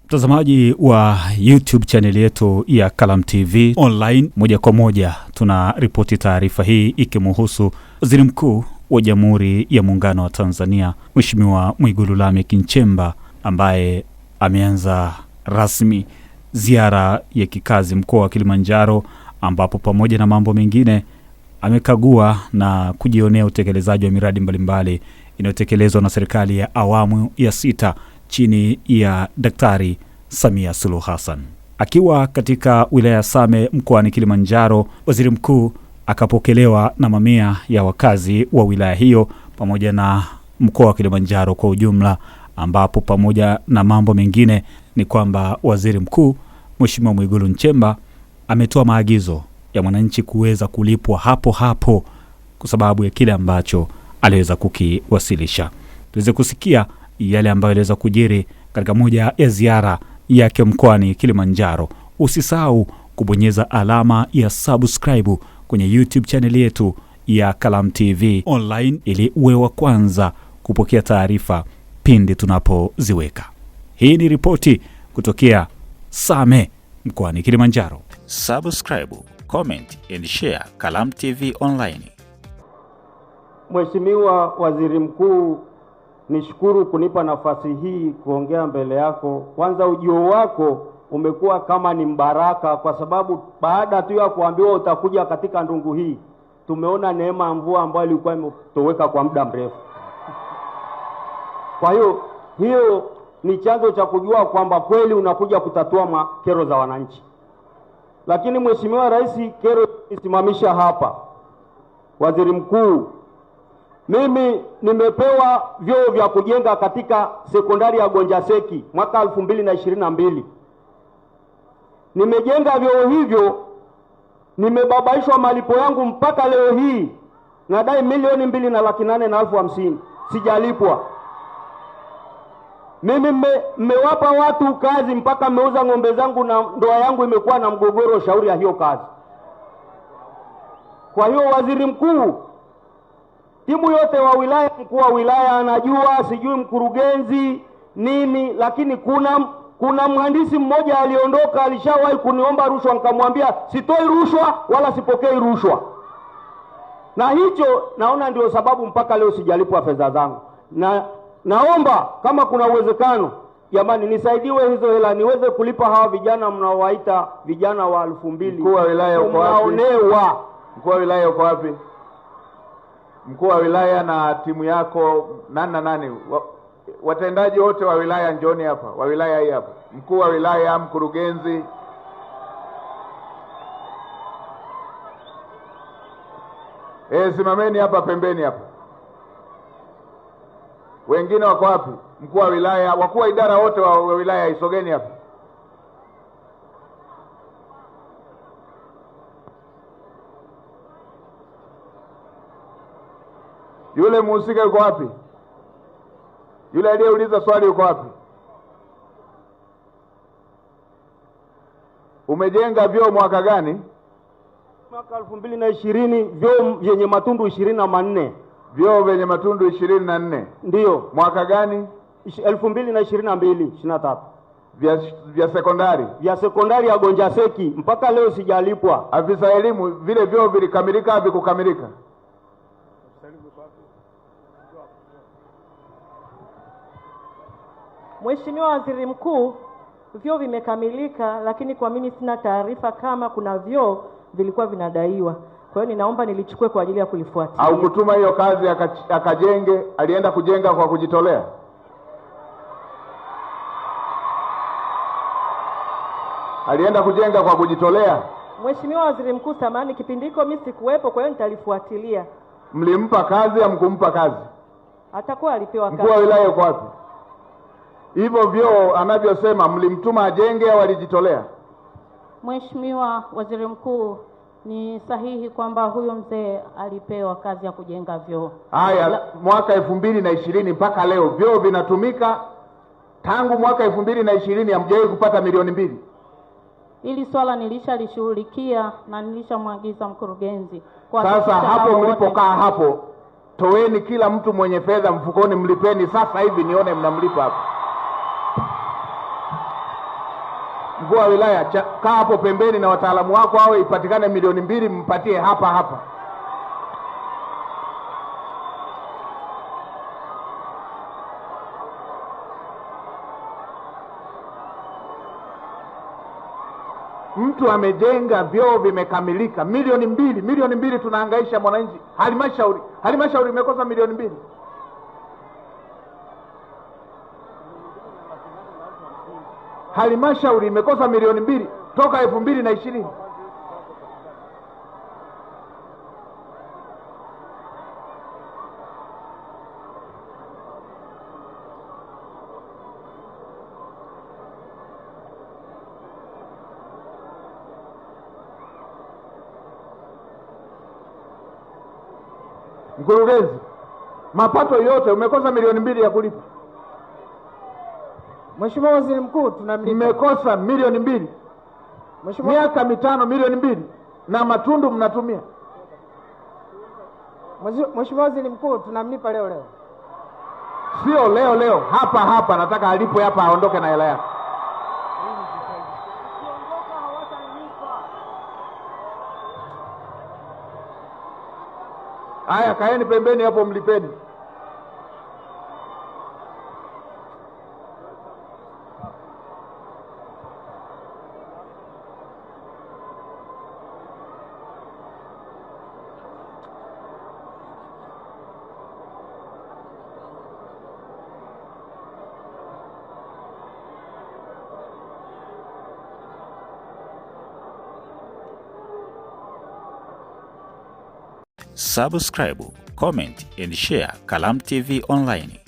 Mtazamaji wa YouTube channel yetu ya Kalam TV online, moja kwa moja tuna ripoti taarifa hii ikimhusu Waziri Mkuu wa Jamhuri ya Muungano wa Tanzania Mheshimiwa Mwigulu Lameck Nchemba, ambaye ameanza rasmi ziara ya kikazi mkoa wa Kilimanjaro, ambapo pamoja na mambo mengine amekagua na kujionea utekelezaji wa miradi mbalimbali inayotekelezwa na serikali ya awamu ya 6 chini ya Daktari Samia Suluhu Hassan. Akiwa katika wilaya Same mkoani Kilimanjaro, Waziri Mkuu akapokelewa na mamia ya wakazi wa wilaya hiyo pamoja na mkoa wa Kilimanjaro kwa ujumla, ambapo pamoja na mambo mengine ni kwamba Waziri Mkuu Mheshimiwa Mwigulu Nchemba ametoa maagizo ya mwananchi kuweza kulipwa hapo hapo kwa sababu ya kile ambacho aliweza kukiwasilisha. Tuweze kusikia yale ambayo aliweza kujiri katika moja ya ziara yake mkoani Kilimanjaro. Usisahau kubonyeza alama ya subscribe kwenye YouTube channel yetu ya Kalam TV online ili uwe wa kwanza kupokea taarifa pindi tunapoziweka. Hii ni ripoti kutokea Same mkoani Kilimanjaro. Subscribe, comment and share Kalam TV online. Mheshimiwa Waziri Mkuu, nishukuru kunipa nafasi hii kuongea mbele yako. Kwanza ujio wako umekuwa kama ni mbaraka, kwa sababu baada tu ya kuambiwa utakuja katika ndungu hii, tumeona neema ya mvua ambayo ilikuwa imetoweka kwa muda mrefu. Kwa hiyo ni chanzo cha kujua kwamba kweli unakuja kutatua kero za wananchi. Lakini Mheshimiwa Rais, kero isimamisha hapa. Waziri Mkuu, mimi nimepewa vyoo vya kujenga katika sekondari ya Gonjaseki mwaka 2022. Nimejenga vyoo hivyo, nimebabaishwa malipo yangu mpaka leo hii. Nadai 2,850,000 sijalipwa. Mimi mmewapa watu kazi mpaka mmeuza ng'ombe zangu na ndoa yangu imekuwa na mgogoro shauri ya hiyo kazi. Kwa hiyo Waziri Mkuu, timu yote wa wilaya, mkuu wa wilaya anajua, sijui mkurugenzi nini, lakini kuna mhandisi mmoja aliondoka, alishawahi kuniomba rushwa, nikamwambia sitoi rushwa wala sipokei rushwa. Na hicho naona ndio sababu mpaka leo sijalipwa fedha zangu. Naomba kama kuna uwezekano, jamani, nisaidiwe hizo hela niweze kulipa hawa vijana mnaowaita vijana wa 2000. Mkuu wa wilaya uko wapi? Mnaonewa. Mkuu wa wilaya uko wapi? Mkuu wa wilaya na timu yako nani? Watendaji wote wa wilaya njoni hapa. Wa wilaya hii hapa. Mkuu wa wilaya, mkurugenzi. Simameni hapa pembeni hapa. Wengine wako wapi? Mkuu wa wilaya, wakuu wa idara wote wa wilaya isogeni hapa. Yule mhusika yuko wapi? Yule aliyeuliza swali yuko wapi? Umejenga vyoo mwaka gani? Mwaka 2020, vyoo vyenye matundu 24. Vyoo vyenye matundu 24. Ndio. Mwaka gani? 2022, 23. Vya sekondari? Vya sekondari ya Gonjaseki mpaka leo sijalipwa. Afisa elimu, vile vyoo vilikamilika au kukamilika? Mheshimiwa Waziri Mkuu, vyoo vimekamilika, lakini kwa mimi sina taarifa kama kuna vyoo vilikuwa vinadaiwa. Kwa hiyo ninaomba nilichukue kwa ajili ya kulifuatilia. Au kutuma hiyo kazi akajenge, alienda kujenga kwa kujitolea? Alienda kujenga kwa kujitolea? Mheshimiwa Waziri Mkuu, samahani, kipindi hiko mimi sikuwepo, kwa hiyo nitalifuatilia. Mlimpa kazi au mkumpa kazi? Atakuwa alipewa kazi. Mkuu wa wilaya uko wapi? Hivyo vyoo anavyosema mlimtuma ajenge au alijitolea? Mheshimiwa Waziri Mkuu, ni sahihi kwamba huyo mzee alipewa kazi ya kujenga vyoo. Haya, mwaka 2020 mpaka leo vyoo vinatumika. Tangu mwaka 2020 hamjawahi kupata milioni 2. Hili swala nilishalishughulikia na nilishamwagiza mkurugenzi. Sasa hapo mlipokaa hapo, toeni kila mtu mwenye fedha mfukoni, mlipeni sasa hivi nione mnamlipa hapo. Mkuu wa wilaya, kaa hapo pembeni na wataalamu wako, awe ipatikane milioni 2 mpatie hapa hapa. Mtu amejenga vyoo vimekamilika, milioni 2. Milioni 2 tunahangaisha mwananchi. Halmashauri imekosa milioni 2. Halmashauri imekosa milioni 2 toka 2020. Mkurugenzi, mapato yote umekosa milioni 2 ya kulipa. Mheshimiwa Waziri Mkuu, mmekosa milioni 2. Miaka 5 milioni 2 na matundu mnatumia. Mheshimiwa Waziri Mkuu, tunamlipa leo. Sio leo, hapa nataka alipwe hapa, aondoke na hela yake. Haya, kaeni pembeni hapo, mlipeni. Subscribe, comment and share Kalamu TV Online.